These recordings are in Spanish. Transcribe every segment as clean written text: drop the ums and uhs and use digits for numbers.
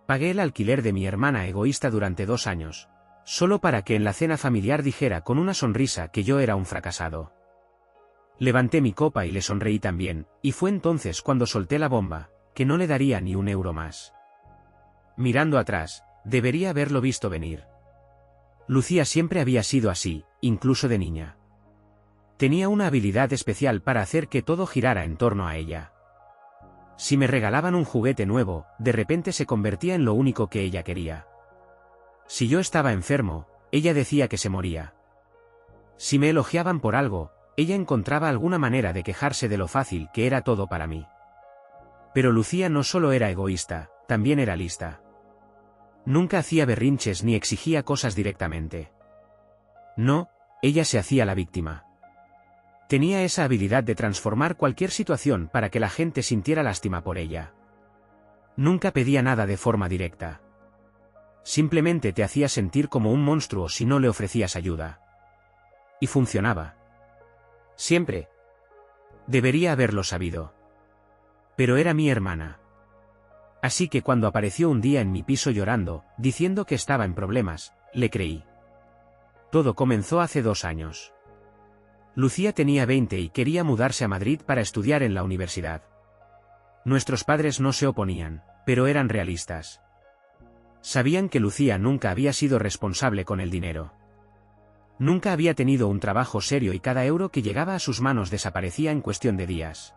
Pagué el alquiler de mi hermana egoísta durante 2 años, solo para que en la cena familiar dijera con una sonrisa que yo era un fracasado. Levanté mi copa y le sonreí también, y fue entonces cuando solté la bomba, que no le daría ni un euro más. Mirando atrás, debería haberlo visto venir. Lucía siempre había sido así, incluso de niña. Tenía una habilidad especial para hacer que todo girara en torno a ella. Si me regalaban un juguete nuevo, de repente se convertía en lo único que ella quería. Si yo estaba enfermo, ella decía que se moría. Si me elogiaban por algo, ella encontraba alguna manera de quejarse de lo fácil que era todo para mí. Pero Lucía no solo era egoísta, también era lista. Nunca hacía berrinches ni exigía cosas directamente. No, ella se hacía la víctima. Tenía esa habilidad de transformar cualquier situación para que la gente sintiera lástima por ella. Nunca pedía nada de forma directa. Simplemente te hacía sentir como un monstruo si no le ofrecías ayuda. Y funcionaba. Siempre. Debería haberlo sabido. Pero era mi hermana. Así que cuando apareció un día en mi piso llorando, diciendo que estaba en problemas, le creí. Todo comenzó hace 2 años. Lucía tenía 20 y quería mudarse a Madrid para estudiar en la universidad. Nuestros padres no se oponían, pero eran realistas. Sabían que Lucía nunca había sido responsable con el dinero. Nunca había tenido un trabajo serio y cada euro que llegaba a sus manos desaparecía en cuestión de días.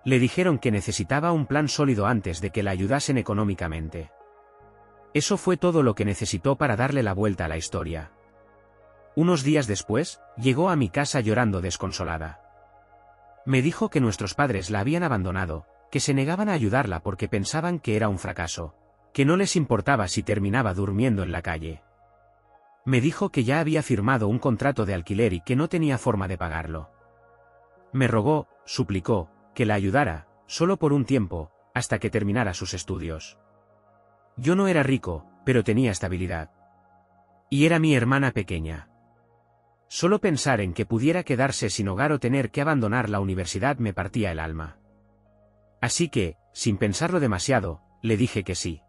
Le dijeron que necesitaba un plan sólido antes de que la ayudasen económicamente. Eso fue todo lo que necesitó para darle la vuelta a la historia. Unos días después, llegó a mi casa llorando desconsolada. Me dijo que nuestros padres la habían abandonado, que se negaban a ayudarla porque pensaban que era un fracaso, que no les importaba si terminaba durmiendo en la calle. Me dijo que ya había firmado un contrato de alquiler y que no tenía forma de pagarlo. Me rogó, suplicó, que la ayudara, solo por un tiempo, hasta que terminara sus estudios. Yo no era rico, pero tenía estabilidad. Y era mi hermana pequeña. Solo pensar en que pudiera quedarse sin hogar o tener que abandonar la universidad me partía el alma. Así que, sin pensarlo demasiado, le dije que sí.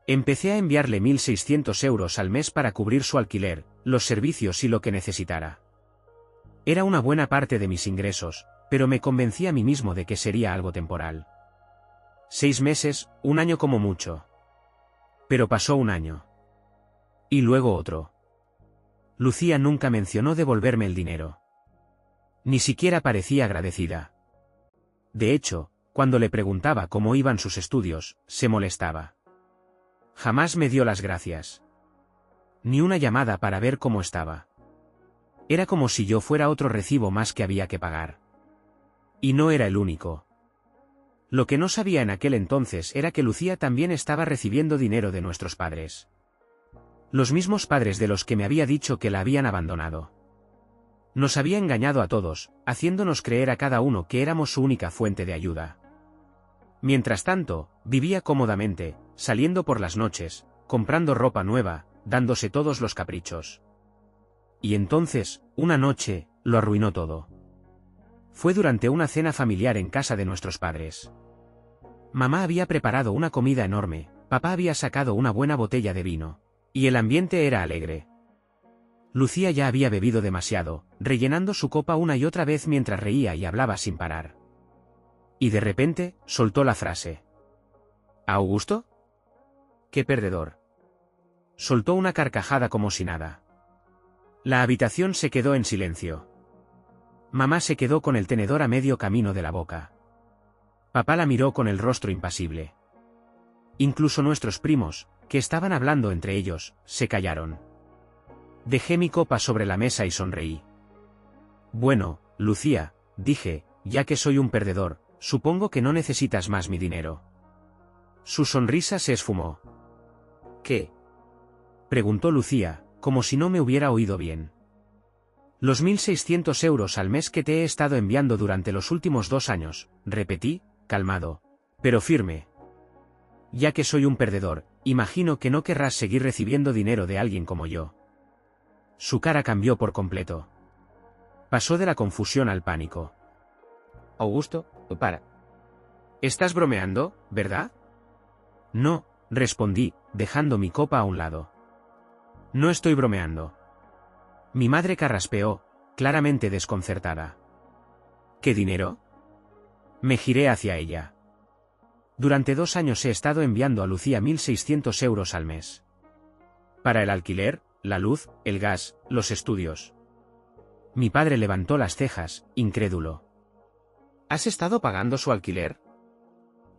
Empecé a enviarle 1.600 euros al mes para cubrir su alquiler, los servicios y lo que necesitara. Era una buena parte de mis ingresos, pero me convencí a mí mismo de que sería algo temporal. 6 meses, 1 año como mucho. Pero pasó 1 año. Y luego otro. Lucía nunca mencionó devolverme el dinero. Ni siquiera parecía agradecida. De hecho, cuando le preguntaba cómo iban sus estudios, se molestaba. Jamás me dio las gracias. Ni una llamada para ver cómo estaba. Era como si yo fuera otro recibo más que había que pagar. Y no era el único. Lo que no sabía en aquel entonces era que Lucía también estaba recibiendo dinero de nuestros padres. Los mismos padres de los que me había dicho que la habían abandonado. Nos había engañado a todos, haciéndonos creer a cada uno que éramos su única fuente de ayuda. Mientras tanto, vivía cómodamente, saliendo por las noches, comprando ropa nueva, dándose todos los caprichos. Y entonces, una noche, lo arruinó todo. Fue durante una cena familiar en casa de nuestros padres. Mamá había preparado una comida enorme, papá había sacado una buena botella de vino. Y el ambiente era alegre. Lucía ya había bebido demasiado, rellenando su copa una y otra vez mientras reía y hablaba sin parar. Y de repente, soltó la frase. ¿Augusto? ¡Qué perdedor! Soltó una carcajada como si nada. La habitación se quedó en silencio. Mamá se quedó con el tenedor a medio camino de la boca. Papá la miró con el rostro impasible. Incluso nuestros primos, que estaban hablando entre ellos, se callaron. Dejé mi copa sobre la mesa y sonreí. Bueno, Lucía, dije, ya que soy un perdedor, supongo que no necesitas más mi dinero. Su sonrisa se esfumó. ¿Qué? Preguntó Lucía, como si no me hubiera oído bien. Los 1.600 euros al mes que te he estado enviando durante los últimos 2 años, repetí, calmado, pero firme. Ya que soy un perdedor, imagino que no querrás seguir recibiendo dinero de alguien como yo. Su cara cambió por completo. Pasó de la confusión al pánico. Augusto, para. ¿Estás bromeando, verdad? No, respondí, dejando mi copa a un lado. No estoy bromeando. Mi madre carraspeó, claramente desconcertada. ¿Qué dinero? Me giré hacia ella. Durante 2 años he estado enviando a Lucía 1.600 euros al mes. Para el alquiler, la luz, el gas, los estudios. Mi padre levantó las cejas, incrédulo. ¿Has estado pagando su alquiler?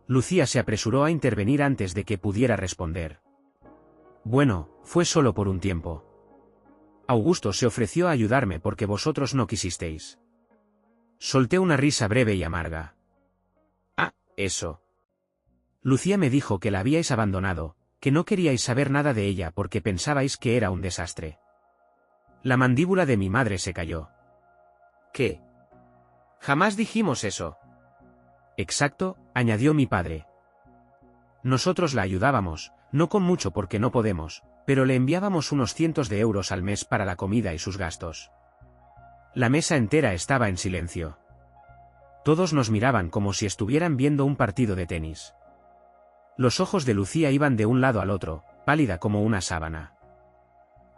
Lucía se apresuró a intervenir antes de que pudiera responder. Bueno, fue solo por un tiempo. Augusto se ofreció a ayudarme porque vosotros no quisisteis. Solté una risa breve y amarga. Ah, eso. Lucía me dijo que la habíais abandonado, que no queríais saber nada de ella porque pensabais que era un desastre. La mandíbula de mi madre se cayó. ¿Qué? Jamás dijimos eso. Exacto, añadió mi padre. Nosotros la ayudábamos, no con mucho porque no podemos, pero le enviábamos unos cientos de euros al mes para la comida y sus gastos. La mesa entera estaba en silencio. Todos nos miraban como si estuvieran viendo un partido de tenis. Los ojos de Lucía iban de un lado al otro, pálida como una sábana.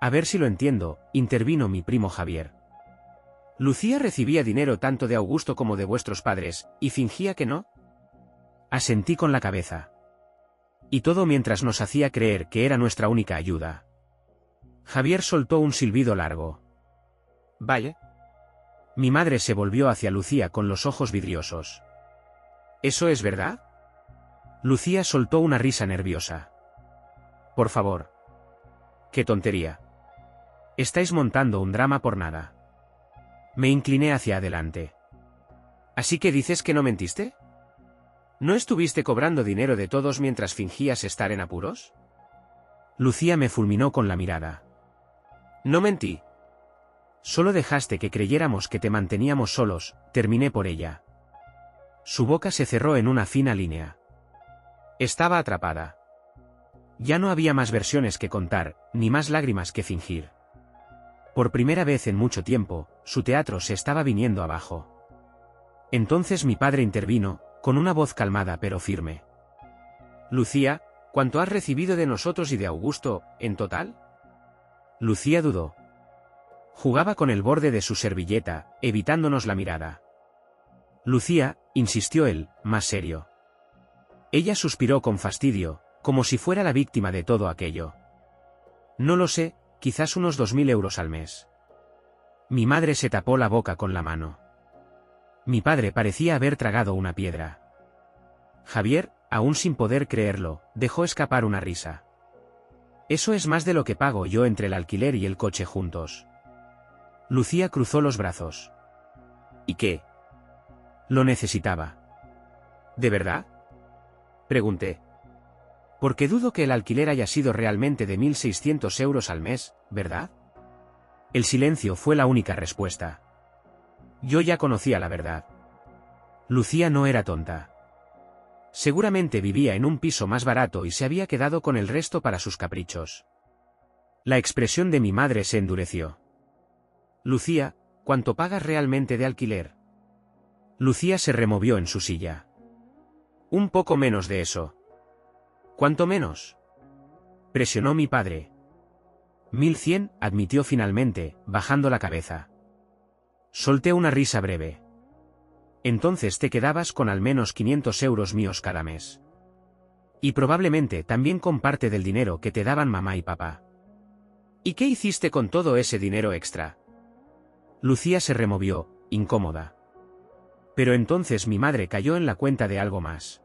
A ver si lo entiendo, intervino mi primo Javier. Lucía recibía dinero tanto de Augusto como de vuestros padres, y fingía que no. Asentí con la cabeza. Y todo mientras nos hacía creer que era nuestra única ayuda. Javier soltó un silbido largo. Vaya. Mi madre se volvió hacia Lucía con los ojos vidriosos. ¿Eso es verdad? Lucía soltó una risa nerviosa. Por favor. ¡Qué tontería! Estáis montando un drama por nada. Me incliné hacia adelante. ¿Así que dices que no mentiste? ¿No estuviste cobrando dinero de todos mientras fingías estar en apuros? Lucía me fulminó con la mirada. No mentí. Solo dejaste que creyéramos que te manteníamos solos, terminé por ella. Su boca se cerró en una fina línea. Estaba atrapada. Ya no había más versiones que contar, ni más lágrimas que fingir. Por primera vez en mucho tiempo, su teatro se estaba viniendo abajo. Entonces mi padre intervino, con una voz calmada pero firme. Lucía, ¿cuánto has recibido de nosotros y de Augusto, en total? Lucía dudó. Jugaba con el borde de su servilleta, evitándonos la mirada. Lucía, insistió él, más serio. Ella suspiró con fastidio, como si fuera la víctima de todo aquello. No lo sé, quizás unos 2.000 euros al mes. Mi madre se tapó la boca con la mano. Mi padre parecía haber tragado una piedra. Javier, aún sin poder creerlo, dejó escapar una risa. Eso es más de lo que pago yo entre el alquiler y el coche juntos. Lucía cruzó los brazos. ¿Y qué? Lo necesitaba. ¿De verdad? Pregunté. Porque dudo que el alquiler haya sido realmente de 1.600 euros al mes, ¿verdad? El silencio fue la única respuesta. Yo ya conocía la verdad. Lucía no era tonta. Seguramente vivía en un piso más barato y se había quedado con el resto para sus caprichos. La expresión de mi madre se endureció. Lucía, ¿cuánto pagas realmente de alquiler? Lucía se removió en su silla. Un poco menos de eso. ¿Cuánto menos? Presionó mi padre. 1.100, admitió finalmente, bajando la cabeza. Solté una risa breve. Entonces te quedabas con al menos 500 euros míos cada mes. Y probablemente también con parte del dinero que te daban mamá y papá. ¿Y qué hiciste con todo ese dinero extra? Lucía se removió, incómoda. Pero entonces mi madre cayó en la cuenta de algo más.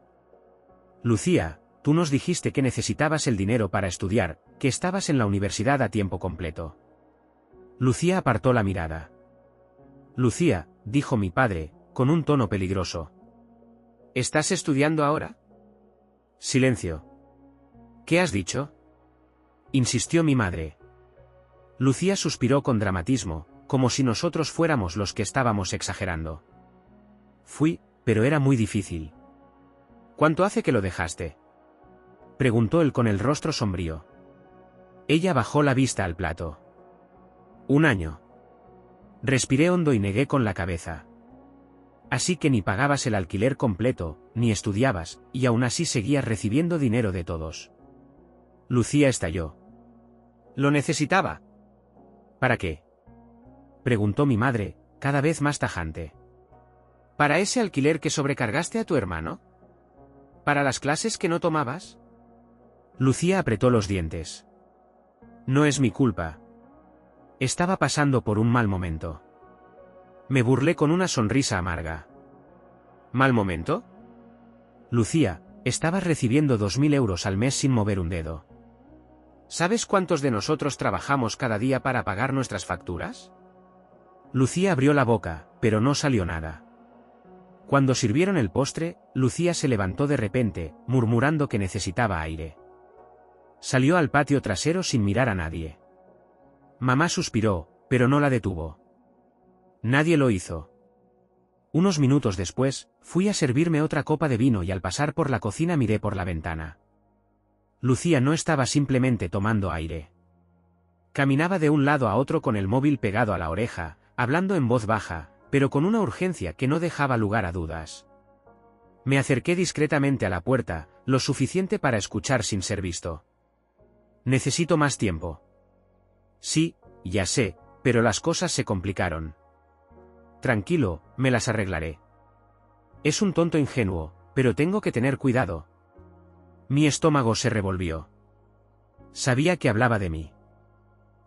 Lucía, tú nos dijiste que necesitabas el dinero para estudiar, que estabas en la universidad a tiempo completo. Lucía apartó la mirada. Lucía, dijo mi padre, con un tono peligroso. ¿Estás estudiando ahora? Silencio. ¿Qué has dicho? Insistió mi madre. Lucía suspiró con dramatismo, como si nosotros fuéramos los que estábamos exagerando. Fui, pero era muy difícil. ¿Cuánto hace que lo dejaste? Preguntó él con el rostro sombrío. Ella bajó la vista al plato. 1 año. Respiré hondo y negué con la cabeza. Así que ni pagabas el alquiler completo, ni estudiabas, y aún así seguías recibiendo dinero de todos. Lucía estalló. Lo necesitaba. ¿Para qué? Preguntó mi madre, cada vez más tajante. ¿Para ese alquiler que sobrecargaste a tu hermano? ¿Para las clases que no tomabas? Lucía apretó los dientes. No es mi culpa. Estaba pasando por un mal momento. Me burlé con una sonrisa amarga. ¿Mal momento? Lucía, estabas recibiendo 2.000 euros al mes sin mover un dedo. ¿Sabes cuántos de nosotros trabajamos cada día para pagar nuestras facturas? Lucía abrió la boca, pero no salió nada. Cuando sirvieron el postre, Lucía se levantó de repente, murmurando que necesitaba aire. Salió al patio trasero sin mirar a nadie. Mamá suspiró, pero no la detuvo. Nadie lo hizo. Unos minutos después, fui a servirme otra copa de vino y al pasar por la cocina miré por la ventana. Lucía no estaba simplemente tomando aire. Caminaba de un lado a otro con el móvil pegado a la oreja, hablando en voz baja, pero con una urgencia que no dejaba lugar a dudas. Me acerqué discretamente a la puerta, lo suficiente para escuchar sin ser visto. Necesito más tiempo. Sí, ya sé, pero las cosas se complicaron. Tranquilo, me las arreglaré. Es un tonto ingenuo, pero tengo que tener cuidado. Mi estómago se revolvió. Sabía que hablaba de mí.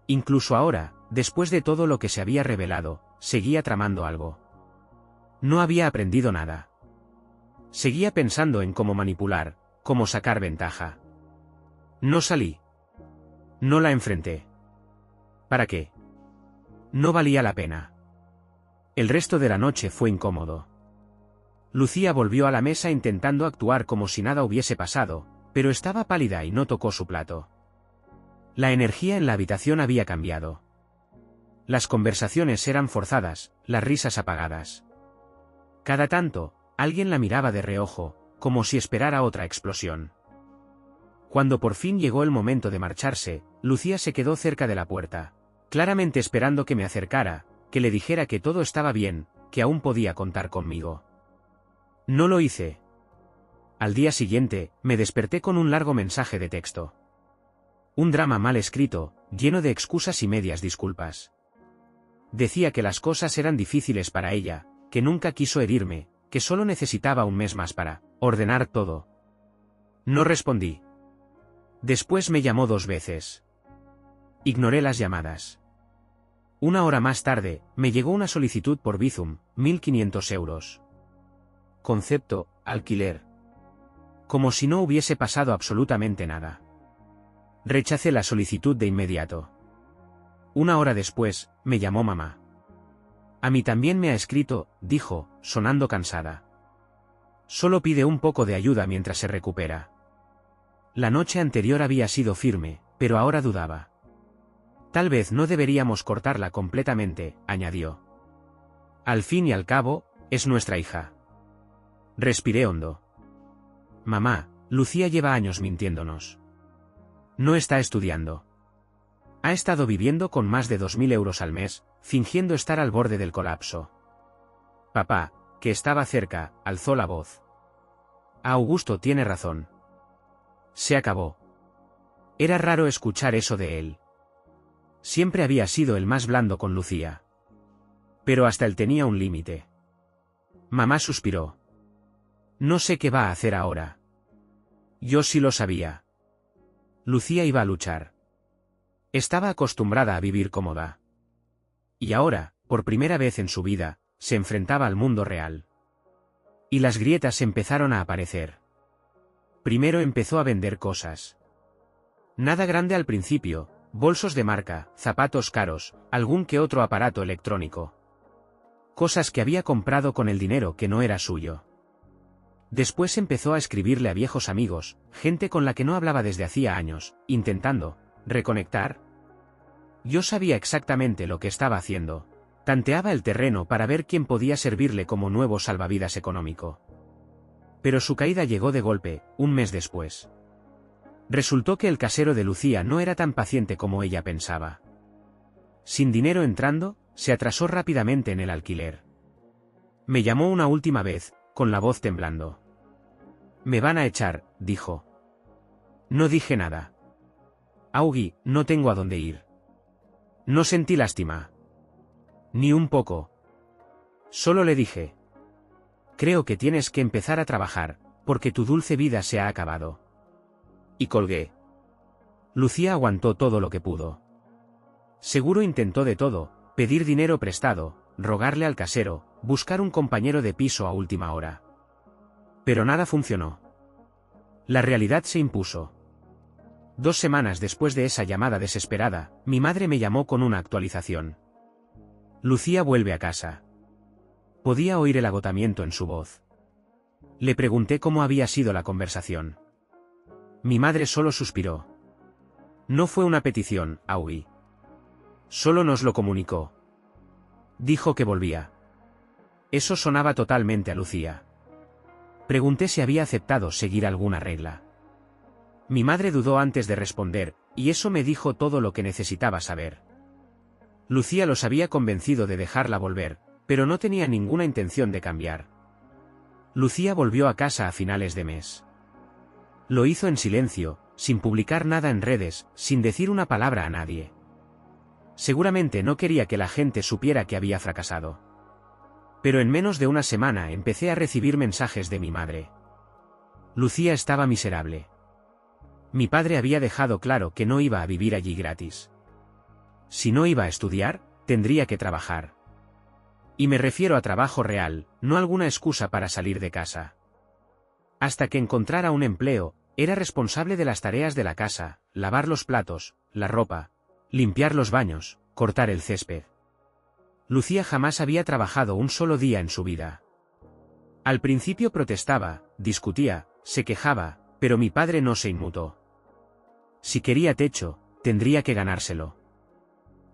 Incluso ahora, después de todo lo que se había revelado, seguía tramando algo. No había aprendido nada. Seguía pensando en cómo manipular, cómo sacar ventaja. No salí. No la enfrenté. ¿Para qué? No valía la pena. El resto de la noche fue incómodo. Lucía volvió a la mesa intentando actuar como si nada hubiese pasado, pero estaba pálida y no tocó su plato. La energía en la habitación había cambiado. Las conversaciones eran forzadas, las risas apagadas. Cada tanto, alguien la miraba de reojo, como si esperara otra explosión. Cuando por fin llegó el momento de marcharse, Lucía se quedó cerca de la puerta, claramente esperando que me acercara, que le dijera que todo estaba bien, que aún podía contar conmigo. No lo hice. Al día siguiente, me desperté con un largo mensaje de texto. Un drama mal escrito, lleno de excusas y medias disculpas. Decía que las cosas eran difíciles para ella, que nunca quiso herirme, que solo necesitaba un mes más para ordenar todo. No respondí. Después me llamó 2 veces. Ignoré las llamadas. 1 hora más tarde, me llegó una solicitud por Bizum, 1.500 euros. Concepto, alquiler. Como si no hubiese pasado absolutamente nada. Rechacé la solicitud de inmediato. 1 hora después, me llamó mamá. A mí también me ha escrito, dijo, sonando cansada. Solo pide un poco de ayuda mientras se recupera. La noche anterior había sido firme, pero ahora dudaba. Tal vez no deberíamos cortarla completamente, añadió. Al fin y al cabo, es nuestra hija. Respiré hondo. Mamá, Lucía lleva años mintiéndonos. No está estudiando. Ha estado viviendo con más de 2.000 euros al mes, fingiendo estar al borde del colapso. Papá, que estaba cerca, alzó la voz. Augusto tiene razón. Se acabó. Era raro escuchar eso de él. Siempre había sido el más blando con Lucía. Pero hasta él tenía un límite. Mamá suspiró. No sé qué va a hacer ahora. Yo sí lo sabía. Lucía iba a luchar. Estaba acostumbrada a vivir cómoda. Y ahora, por primera vez en su vida, se enfrentaba al mundo real. Y las grietas empezaron a aparecer. Primero empezó a vender cosas. Nada grande al principio, bolsos de marca, zapatos caros, algún que otro aparato electrónico. Cosas que había comprado con el dinero que no era suyo. Después empezó a escribirle a viejos amigos, gente con la que no hablaba desde hacía años, intentando reconectar. Yo sabía exactamente lo que estaba haciendo. Tanteaba el terreno para ver quién podía servirle como nuevo salvavidas económico. Pero su caída llegó de golpe, un mes después. Resultó que el casero de Lucía no era tan paciente como ella pensaba. Sin dinero entrando, se atrasó rápidamente en el alquiler. Me llamó una última vez, con la voz temblando. Me van a echar, dijo. No dije nada. Augie, no tengo a dónde ir. No sentí lástima. Ni un poco. Solo le dije. Creo que tienes que empezar a trabajar, porque tu dulce vida se ha acabado. Y colgué. Lucía aguantó todo lo que pudo. Seguro intentó de todo, pedir dinero prestado, rogarle al casero, buscar un compañero de piso a última hora. Pero nada funcionó. La realidad se impuso. 2 semanas después de esa llamada desesperada, mi madre me llamó con una actualización. Lucía vuelve a casa. Podía oír el agotamiento en su voz. Le pregunté cómo había sido la conversación. Mi madre solo suspiró. No fue una petición, Augie. Solo nos lo comunicó. Dijo que volvía. Eso sonaba totalmente a Lucía. Pregunté si había aceptado seguir alguna regla. Mi madre dudó antes de responder, y eso me dijo todo lo que necesitaba saber. Lucía los había convencido de dejarla volver, pero no tenía ninguna intención de cambiar. Lucía volvió a casa a finales de mes. Lo hizo en silencio, sin publicar nada en redes, sin decir una palabra a nadie. Seguramente no quería que la gente supiera que había fracasado. Pero en menos de una semana empecé a recibir mensajes de mi madre. Lucía estaba miserable. Mi padre había dejado claro que no iba a vivir allí gratis. Si no iba a estudiar, tendría que trabajar. Y me refiero a trabajo real, no alguna excusa para salir de casa. Hasta que encontrara un empleo, era responsable de las tareas de la casa, lavar los platos, la ropa, limpiar los baños, cortar el césped. Lucía jamás había trabajado un solo día en su vida. Al principio protestaba, discutía, se quejaba, pero mi padre no se inmutó. Si quería techo, tendría que ganárselo.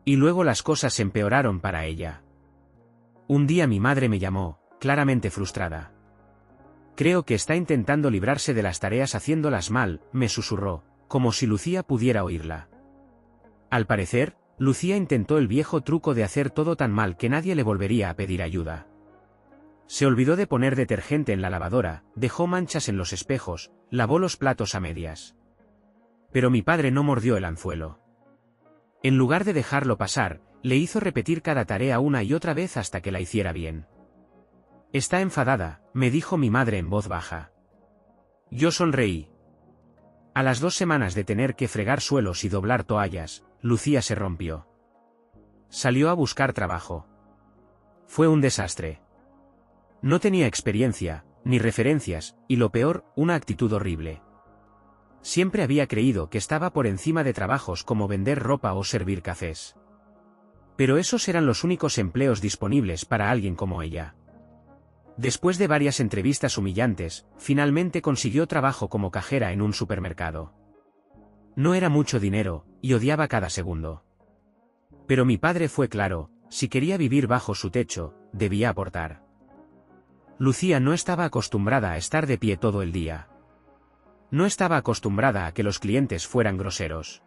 Y luego las cosas empeoraron para ella. Un día mi madre me llamó, claramente frustrada. Creo que está intentando librarse de las tareas haciéndolas mal, me susurró, como si Lucía pudiera oírla. Al parecer, Lucía intentó el viejo truco de hacer todo tan mal que nadie le volvería a pedir ayuda. Se olvidó de poner detergente en la lavadora, dejó manchas en los espejos, lavó los platos a medias. Pero mi padre no mordió el anzuelo. En lugar de dejarlo pasar, le hizo repetir cada tarea una y otra vez hasta que la hiciera bien. Está enfadada, me dijo mi madre en voz baja. Yo sonreí. A las 2 semanas de tener que fregar suelos y doblar toallas, Lucía se rompió. Salió a buscar trabajo. Fue un desastre. No tenía experiencia, ni referencias, y lo peor, una actitud horrible. Siempre había creído que estaba por encima de trabajos como vender ropa o servir cafés. Pero esos eran los únicos empleos disponibles para alguien como ella. Después de varias entrevistas humillantes, finalmente consiguió trabajo como cajera en un supermercado. No era mucho dinero, y odiaba cada segundo. Pero mi padre fue claro, si quería vivir bajo su techo, debía aportar. Lucía no estaba acostumbrada a estar de pie todo el día. No estaba acostumbrada a que los clientes fueran groseros.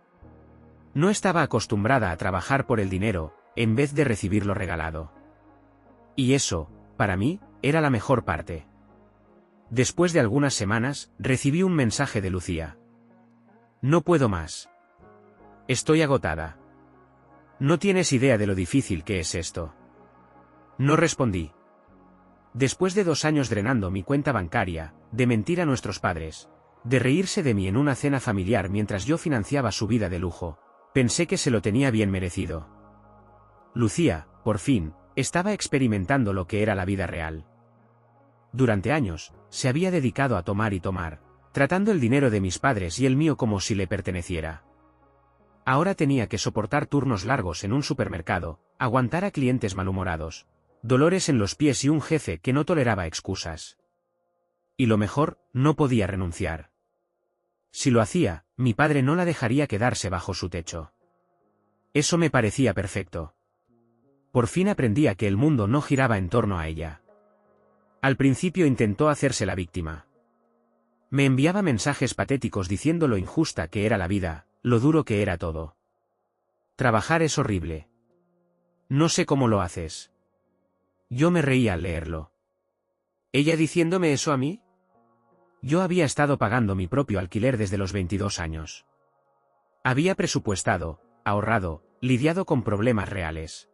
No estaba acostumbrada a trabajar por el dinero, en vez de recibirlo regalado. Y eso, para mí, era la mejor parte. Después de algunas semanas, recibí un mensaje de Lucía. No puedo más. Estoy agotada. No tienes idea de lo difícil que es esto. No respondí. Después de 2 años drenando mi cuenta bancaria, de mentir a nuestros padres, de reírse de mí en una cena familiar mientras yo financiaba su vida de lujo, pensé que se lo tenía bien merecido. Lucía, por fin, estaba experimentando lo que era la vida real. Durante años, se había dedicado a tomar y tomar, tratando el dinero de mis padres y el mío como si le perteneciera. Ahora tenía que soportar turnos largos en un supermercado, aguantar a clientes malhumorados, dolores en los pies y un jefe que no toleraba excusas. Y lo mejor, no podía renunciar. Si lo hacía, mi padre no la dejaría quedarse bajo su techo. Eso me parecía perfecto. Por fin aprendía que el mundo no giraba en torno a ella. Al principio intentó hacerse la víctima. Me enviaba mensajes patéticos diciendo lo injusta que era la vida, lo duro que era todo. Trabajar es horrible. No sé cómo lo haces. Yo me reía al leerlo. ¿Ella diciéndome eso a mí? Yo había estado pagando mi propio alquiler desde los 22 años. Había presupuestado, ahorrado, lidiado con problemas reales.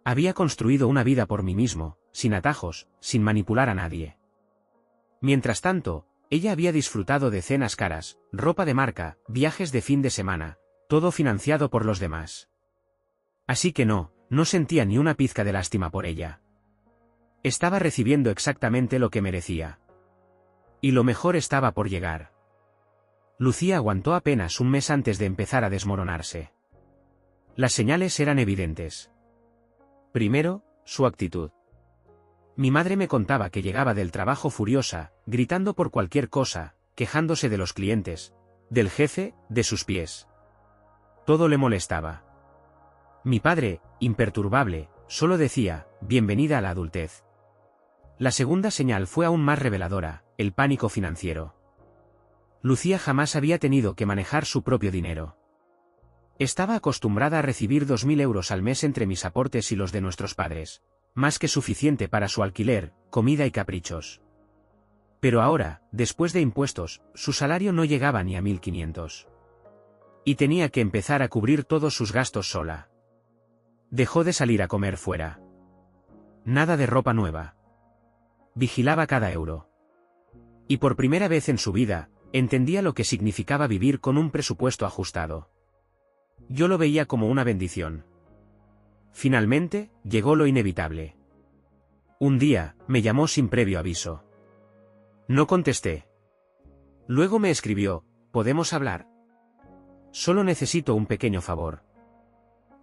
Había construido una vida por mí mismo, sin atajos, sin manipular a nadie. Mientras tanto, ella había disfrutado de cenas caras, ropa de marca, viajes de fin de semana, todo financiado por los demás. Así que no sentía ni una pizca de lástima por ella. Estaba recibiendo exactamente lo que merecía. Y lo mejor estaba por llegar. Lucía aguantó apenas un mes antes de empezar a desmoronarse. Las señales eran evidentes. Primero, su actitud. Mi madre me contaba que llegaba del trabajo furiosa, gritando por cualquier cosa, quejándose de los clientes, del jefe, de sus pies. Todo le molestaba. Mi padre, imperturbable, solo decía, bienvenida a la adultez. La segunda señal fue aún más reveladora, el pánico financiero. Lucía jamás había tenido que manejar su propio dinero. Estaba acostumbrada a recibir 2.000 euros al mes entre mis aportes y los de nuestros padres, más que suficiente para su alquiler, comida y caprichos. Pero ahora, después de impuestos, su salario no llegaba ni a 1.500. Y tenía que empezar a cubrir todos sus gastos sola. Dejó de salir a comer fuera. Nada de ropa nueva. Vigilaba cada euro. Y por primera vez en su vida, entendía lo que significaba vivir con un presupuesto ajustado. Yo lo veía como una bendición. Finalmente, llegó lo inevitable. Un día, me llamó sin previo aviso. No contesté. Luego me escribió, ¿podemos hablar? Solo necesito un pequeño favor.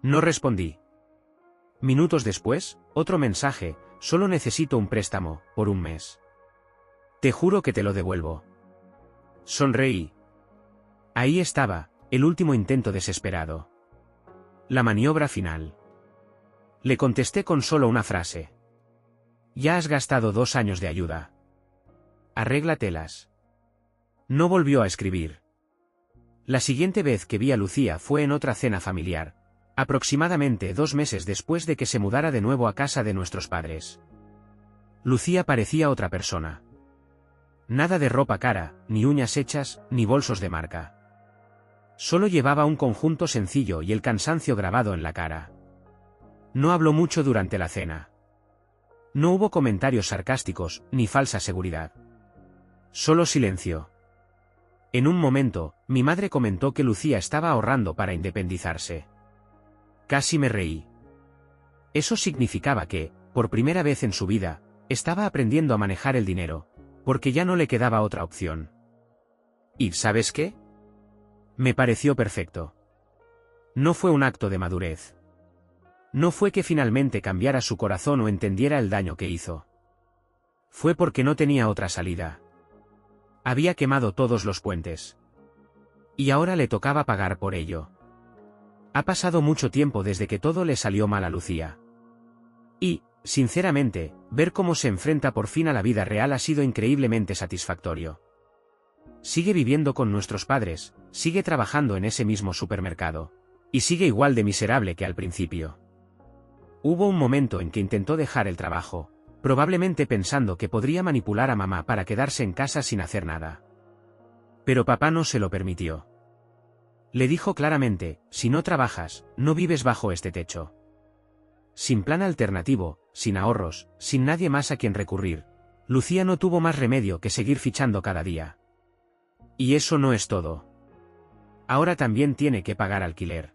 No respondí. Minutos después, otro mensaje, solo necesito un préstamo, por un mes. Te juro que te lo devuelvo. Sonreí. Ahí estaba, el último intento desesperado. La maniobra final. Le contesté con solo una frase. Ya has gastado 2 años de ayuda. Arréglatelas. No volvió a escribir. La siguiente vez que vi a Lucía fue en otra cena familiar, aproximadamente 2 meses después de que se mudara de nuevo a casa de nuestros padres. Lucía parecía otra persona. Nada de ropa cara, ni uñas hechas, ni bolsos de marca. Solo llevaba un conjunto sencillo y el cansancio grabado en la cara. No habló mucho durante la cena. No hubo comentarios sarcásticos, ni falsa seguridad. Solo silencio. En un momento, mi madre comentó que Lucía estaba ahorrando para independizarse. Casi me reí. Eso significaba que, por primera vez en su vida, estaba aprendiendo a manejar el dinero, porque ya no le quedaba otra opción. ¿Y sabes qué? Me pareció perfecto. No fue un acto de madurez. No fue que finalmente cambiara su corazón o entendiera el daño que hizo. Fue porque no tenía otra salida. Había quemado todos los puentes. Y ahora le tocaba pagar por ello. Ha pasado mucho tiempo desde que todo le salió mal a Lucía. Y, sinceramente, ver cómo se enfrenta por fin a la vida real ha sido increíblemente satisfactorio. Sigue viviendo con nuestros padres, sigue trabajando en ese mismo supermercado. Y sigue igual de miserable que al principio. Hubo un momento en que intentó dejar el trabajo, probablemente pensando que podría manipular a mamá para quedarse en casa sin hacer nada. Pero papá no se lo permitió. Le dijo claramente, si no trabajas, no vives bajo este techo. Sin plan alternativo, sin ahorros, sin nadie más a quien recurrir, Lucía no tuvo más remedio que seguir fichando cada día. Y eso no es todo. Ahora también tiene que pagar alquiler.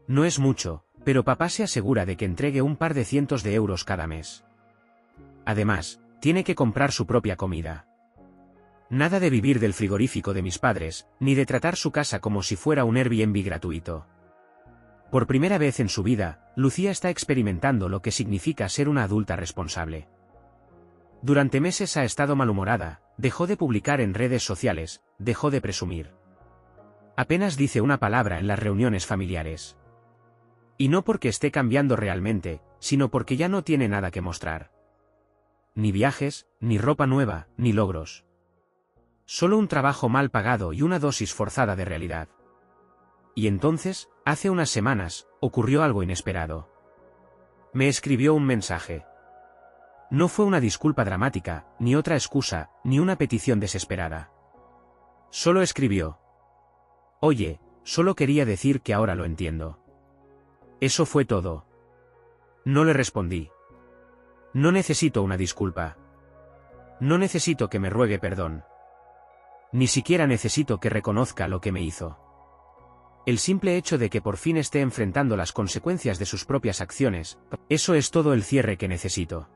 No es mucho, pero papá se asegura de que entregue un par de cientos de euros cada mes. Además, tiene que comprar su propia comida. Nada de vivir del frigorífico de mis padres, ni de tratar su casa como si fuera un Airbnb gratuito. Por primera vez en su vida, Lucía está experimentando lo que significa ser una adulta responsable. Durante meses ha estado malhumorada, dejó de publicar en redes sociales, dejó de presumir. Apenas dice una palabra en las reuniones familiares. Y no porque esté cambiando realmente, sino porque ya no tiene nada que mostrar. Ni viajes, ni ropa nueva, ni logros. Solo un trabajo mal pagado y una dosis forzada de realidad. Y entonces, hace unas semanas, ocurrió algo inesperado. Me escribió un mensaje. No fue una disculpa dramática, ni otra excusa, ni una petición desesperada. Solo escribió. Oye, Solo quería decir que ahora lo entiendo. Eso fue todo. No le respondí. No necesito una disculpa. No necesito que me ruegue perdón. Ni siquiera necesito que reconozca lo que me hizo. El simple hecho de que por fin esté enfrentando las consecuencias de sus propias acciones, eso es todo el cierre que necesito.